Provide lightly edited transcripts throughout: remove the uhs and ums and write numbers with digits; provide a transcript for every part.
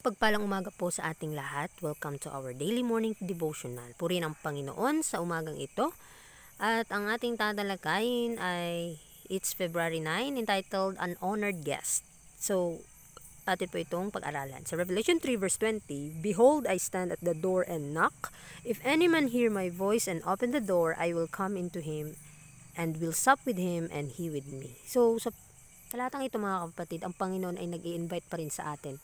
Pagpalang umaga po sa ating lahat. Welcome to our daily morning devotional. Purihin ang Panginoon sa umagang ito. At ang ating tatalakayin ay it's February 9, entitled An Honored Guest. So, atin po itong pag-aralan. Sa Revelation 3 verse 20, Behold, I stand at the door and knock. If any man hear my voice and open the door, I will come into him and will sup with him and he with me. So, sa talatang ito mga kapatid, ang Panginoon ay nag-i-invite pa rin sa atin.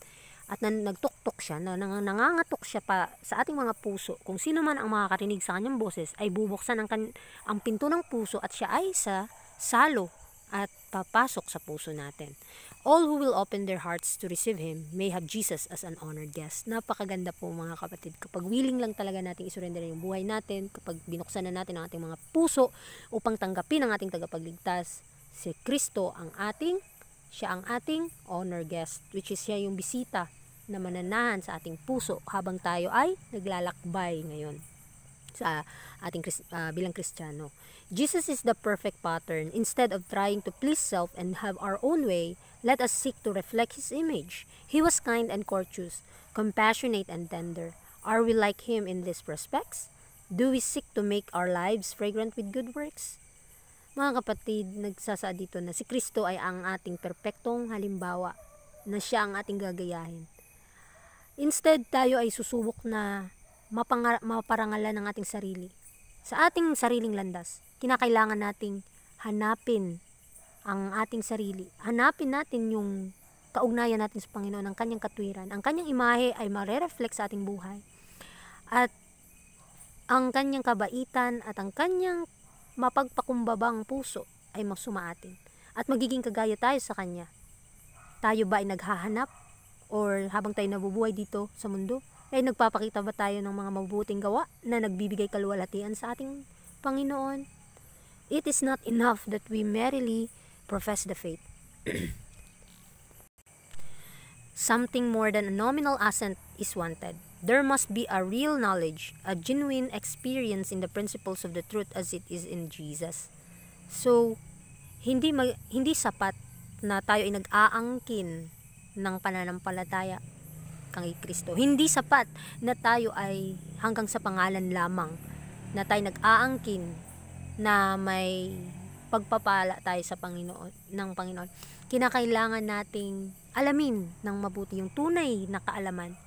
At nagtuktok siya, nangangatok siya pa sa ating mga puso. Kung sino man ang makakarinig sa kanyang boses, ay bubuksan ang pinto ng puso at siya ay sa salo at papasok sa puso natin. All who will open their hearts to receive Him may have Jesus as an honored guest. Napakaganda po mga kapatid. Kapag willing lang talaga natin isurrender yung buhay natin, kapag binuksan na natin ang ating mga puso upang tanggapin ang ating tagapagligtas, si Kristo siya ang ating honor guest, which is siya yung bisita na mananahan sa ating puso habang tayo ay naglalakbay ngayon sa ating bilang Kristiyano. Jesus is the perfect pattern. Instead of trying to please self and have our own way, let us seek to reflect His image. He was kind and courteous, compassionate and tender. Are we like Him in these respects? Do we seek to make our lives fragrant with good works? Mga kapatid, nagsasaad dito na si Kristo ay ang ating perpektong halimbawa na siya ang ating gagayahin. Instead, tayo ay susubok na maparangalan ng ating sarili. Sa ating sariling landas, kinakailangan nating hanapin ang ating sarili. Hanapin natin yung kaugnayan natin sa Panginoon, ang kanyang katwiran. Ang kanyang imahe ay marereflect sa ating buhay. At ang kanyang kabaitan at ang kanyang mapagpakumbabang puso ay masumaatin. At magiging kagaya tayo sa Kanya. Tayo ba ay naghahanap? Or habang tayo nabubuhay dito sa mundo, ay nagpapakita ba tayo ng mga mabubuting gawa na nagbibigay kaluwalhatian sa ating Panginoon? It is not enough that we merely profess the faith. Something more than a nominal assent is wanted. There must be a real knowledge, a genuine experience in the principles of the truth as it is in Jesus. So, hindi sapat na tayo ay nag-aangkin ng pananampalataya kay Kristo. Hindi sapat na tayo ay hanggang sa pangalan lamang, na tayo nag-aangkin na may pagpapala tayo sa ng Panginoon. Kinakailangan nating alamin ng mabuti yung tunay na kaalaman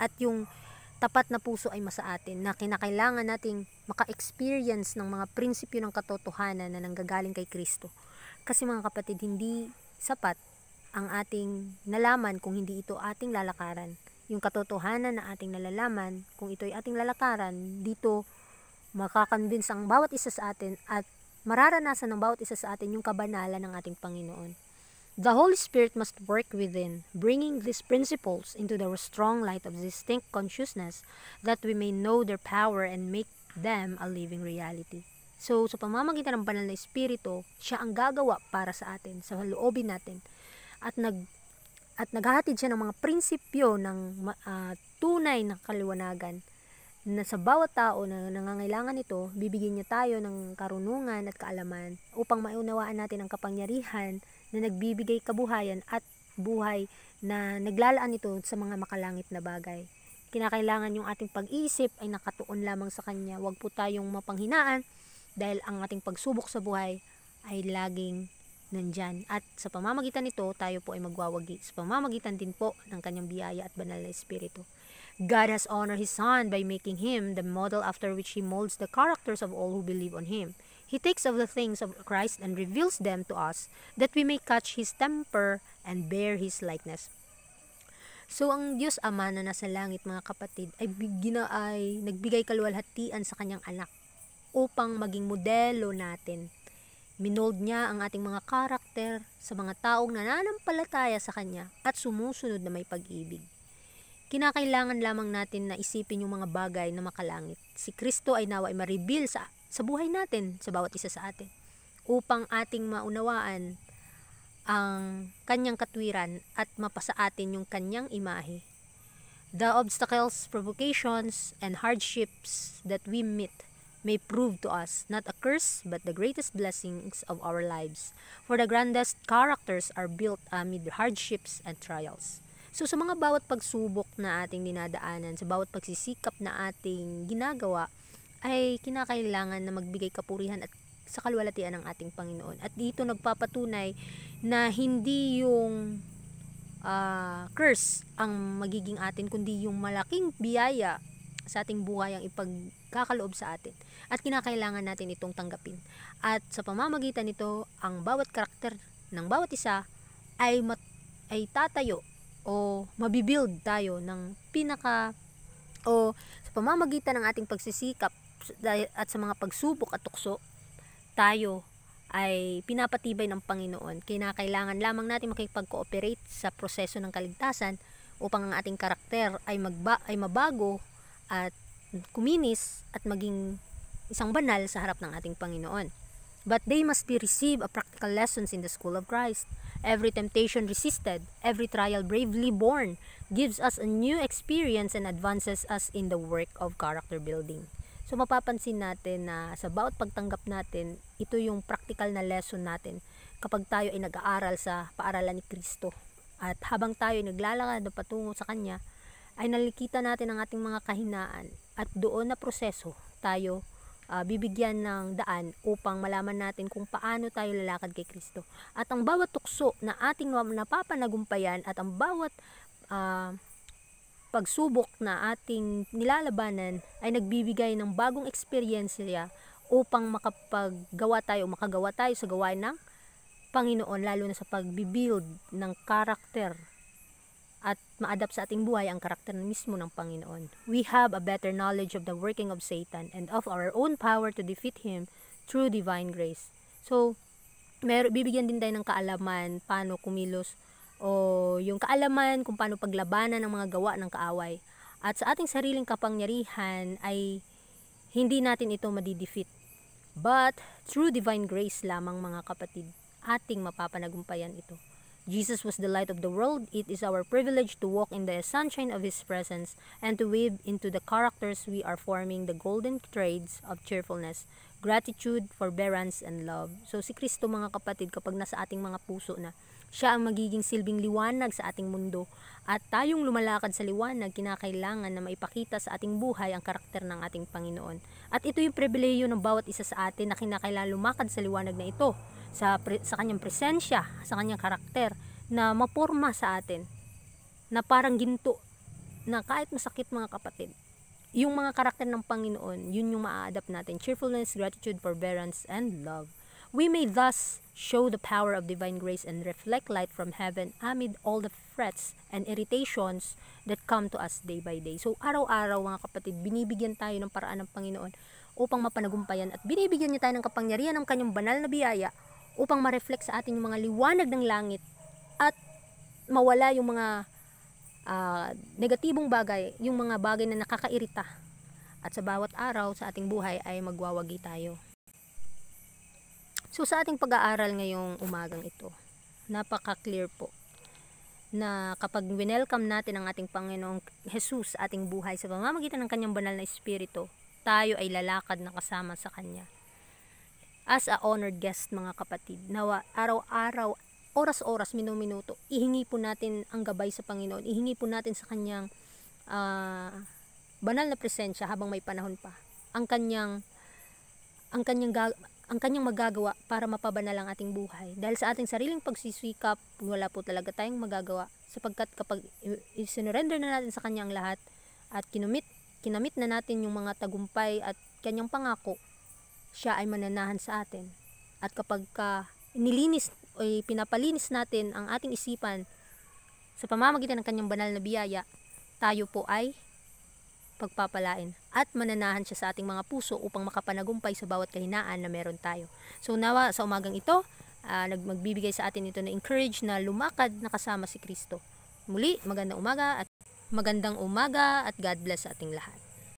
at yung tapat na puso ay masa atin, na kinakailangan nating maka-experience ng mga prinsipyo ng katotohanan na nanggagaling kay Kristo. Kasi mga kapatid, hindi sapat ang ating nalaman kung hindi ito ating lalakaran. Yung katotohanan na ating nalalaman, kung ito ay ating lalakaran, dito makakonvince ang bawat isa sa atin at mararanasan ng bawat isa sa atin yung kabanalan ng ating Panginoon. The Holy Spirit must work within, bringing these principles into the strong light of distinct consciousness that we may know their power and make them a living reality. So, sa pamamagitan ng banal na Espiritu, siya ang gagawa para sa atin, sa loobin natin. At naghahatid siya ng mga prinsipyo ng tunay na kaliwanagan na sa bawat tao na nangangailangan ito, bibigyan niya tayo ng karunungan at kaalaman upang maunawaan natin ang kapangyarihan na nagbibigay kabuhayan at buhay na naglalaan ito sa mga makalangit na bagay. Kinakailangan yung ating pag-iisip ay nakatuon lamang sa Kanya. Huwag po tayong mapanghinaan dahil ang ating pagsubok sa buhay ay laging nandyan. At sa pamamagitan nito, tayo po ay magwawagi. Sa pamamagitan din po ng Kanyang biyaya at banal na Espiritu. God has honored His Son by making Him the model after which He molds the characters of all who believe on Him. He takes of the things of Christ and reveals them to us that we may catch His temper and bear His likeness. So, ang Diyos Ama na nasa langit mga kapatid ay nagbigay kaluwalhatian sa Kanyang anak upang maging modelo natin. Minold niya ang ating mga karakter sa mga taong nananampalataya sa Kanya at sumusunod na may pag-ibig. Kinakailangan lamang natin na isipin yung mga bagay na makalangit. Si Kristo ay nawa ay ma-reveal sa buhay natin, sa bawat isa sa atin, upang ating maunawaan ang Kanyang katwiran at mapasa atin yung Kanyang imahe. The obstacles, provocations, and hardships that we meet may prove to us not a curse but the greatest blessings of our lives, for the grandest characters are built amid hardships and trials. So sa mga bawat pagsubok na ating dinadaanan, sa bawat pagsisikap na ating ginagawa, ay kinakailangan na magbigay kapurihan at sa kaluwalhatian ng ating Panginoon. At dito nagpapatunay na hindi yung curse ang magiging atin, kundi yung malaking biyaya sa ating buhay ang ipagkakaloob sa atin. At kinakailangan natin itong tanggapin. At sa pamamagitan nito, ang bawat karakter ng bawat isa ay tatayo o mabibuild tayo ng sa pamamagitan ng ating pagsisikap at sa mga pagsubok at tukso, tayo ay pinapatibay ng Panginoon. Kinakailangan lamang natin makipag-cooperate sa proseso ng kaligtasan upang ang ating karakter ay mabago at kuminis at maging isang banal sa harap ng ating Panginoon. But they must be receive a practical lessons in the school of Christ. Every temptation resisted, every trial bravely borne, gives us a new experience and advances us in the work of character building. So mapapansin natin na sa bawat pagtanggap natin, ito yung practical na lesson natin kapag tayo ay nag-aaral sa paaralan ni Kristo. At habang tayo ay naglalakad na patungo sa Kanya, ay nakikita natin ang ating mga kahinaan at doon na proseso tayo bibigyan ng daan upang malaman natin kung paano tayo lalakad kay Kristo. At ang bawat tukso na ating napapanagumpayan at ang bawat pagsubok na ating nilalabanan ay nagbibigay ng bagong eksperyensya upang makagawa tayo sa gawain ng Panginoon, lalo na sa pagbibuild ng karakter at ma-adapt sa ating buhay ang karakter mismo ng Panginoon. We have a better knowledge of the working of Satan and of our own power to defeat him through divine grace. So, bibigyan din tayo ng kaalaman paano kumilos o yung kaalaman kung paano paglabanan ng mga gawa ng kaaway. At sa ating sariling kapangyarihan ay hindi natin ito madidefeat. But through divine grace lamang, mga kapatid, ating mapapanagumpayan ito. Jesus was the light of the world. It is our privilege to walk in the sunshine of His presence and to weave into the characters we are forming the golden threads of cheerfulness, gratitude, forbearance, and love. So si Kristo, mga kapatid, kapag nasa ating mga puso na, siya ang magiging silbing liwanag sa ating mundo at tayong lumalakad sa liwanag, kinakailangan na maipakita sa ating buhay ang karakter ng ating Panginoon. At ito yung pribilehiyo ng bawat isa sa atin na kinakailangan lumakad sa liwanag na ito, sa kanyang presensya, sa kanyang karakter na maporma sa atin, na parang ginto, na kahit masakit, mga kapatid, yung mga karakter ng Panginoon, yun yung maa-adapt natin: cheerfulness, gratitude, forbearance, and love. We may thus show the power of divine grace and reflect light from heaven amid all the frets and irritations that come to us day by day. So araw-araw, mga kapatid, binibigyan tayo ng paraan ng Panginoon upang mapanagumpayan, at binibigyan niya tayo ng kapangyarihan ng kanyang banal na biyaya upang ma-reflect sa atin yung mga liwanag ng langit at mawala yung mga negatibong bagay, yung mga bagay na nakakairita. At sa bawat araw sa ating buhay ay magwawagi tayo. So sa ating pag-aaral ngayong umagang ito, napaka-clear po na kapag winelcome natin ang ating Panginoong Jesus sa ating buhay sa pamamagitan ng kanyang banal na Espiritu, tayo ay lalakad na kasama sa Kanya. As a honored guest, mga kapatid, nawa araw-araw, oras-oras, minuto-minuto, ihingi po natin ang gabay sa Panginoon, ihingi po natin sa Kanyang banal na presensya habang may panahon pa ang kanyang magagawa para mapabanal ang ating buhay. Dahil sa ating sariling pagsisikap, wala po talaga tayong magagawa, sapagkat kapag isinurrender na natin sa Kanya ang lahat at kinamit na natin yung mga tagumpay at Kanyang pangako, siya ay mananahan sa atin. At kapag pinapalinis natin ang ating isipan sa pamamagitan ng Kanyang banal na biyaya, tayo po ay pagpapalain at mananahan siya sa ating mga puso upang makapanagumpay sa bawat kahinaan na meron tayo. So nawa sa umagang ito, magbibigay sa atin ito na encourage na lumakad na kasama si Kristo. Muli, magandang umaga at God bless sa ating lahat.